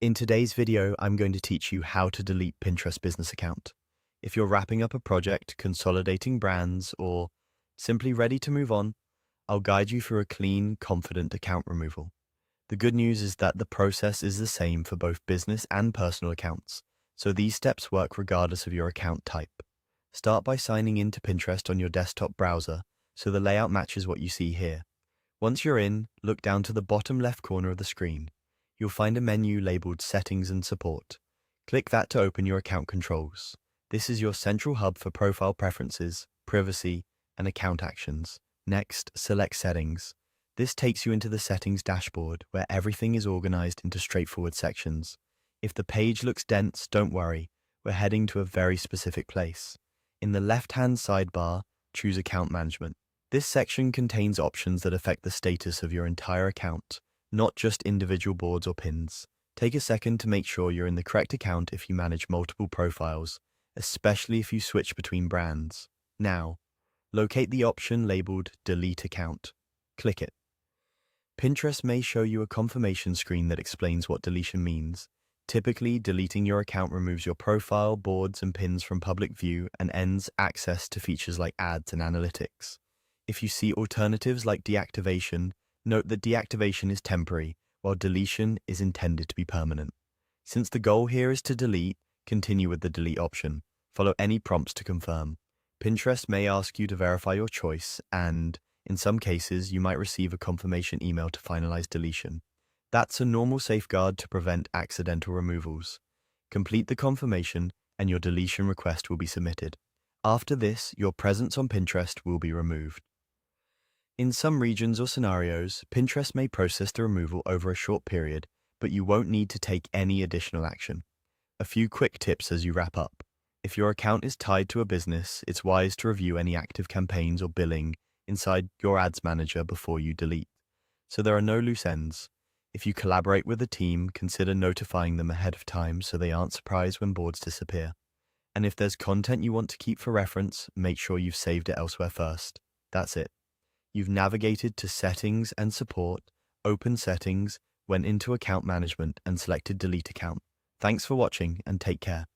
In today's video, I'm going to teach you how to delete Pinterest business account. If you're wrapping up a project, consolidating brands, or simply ready to move on, I'll guide you through a clean, confident account removal. The good news is that the process is the same for both business and personal accounts, so these steps work regardless of your account type. Start by signing in to Pinterest on your desktop browser so the layout matches what you see here. Once you're in, look down to the bottom left corner of the screen. You'll find a menu labeled Settings and Support. Click that to open your account controls. This is your central hub for profile preferences, privacy, and account actions. Next, select Settings. This takes you into the Settings dashboard where everything is organized into straightforward sections. If the page looks dense, don't worry. We're heading to a very specific place. In the left-hand sidebar, choose Account Management. This section contains options that affect the status of your entire account, not just individual boards or pins. Take a second to make sure you're in the correct account if you manage multiple profiles, especially if you switch between brands. Now, locate the option labeled Delete Account. Click it. Pinterest may show you a confirmation screen that explains what deletion means. Typically, deleting your account removes your profile, boards, and pins from public view and ends access to features like ads and analytics. If you see alternatives like deactivation, note that deactivation is temporary, while deletion is intended to be permanent. Since the goal here is to delete, continue with the delete option. Follow any prompts to confirm. Pinterest may ask you to verify your choice, and, in some cases, you might receive a confirmation email to finalize deletion. That's a normal safeguard to prevent accidental removals. Complete the confirmation, and your deletion request will be submitted. After this, your presence on Pinterest will be removed. In some regions or scenarios, Pinterest may process the removal over a short period, but you won't need to take any additional action. A few quick tips as you wrap up. If your account is tied to a business, it's wise to review any active campaigns or billing inside your ads manager before you delete, so there are no loose ends. If you collaborate with a team, consider notifying them ahead of time so they aren't surprised when boards disappear. And if there's content you want to keep for reference, make sure you've saved it elsewhere first. That's it. You've navigated to Settings and Support, open Settings, went into Account Management, and selected Delete Account. Thanks for watching and take care.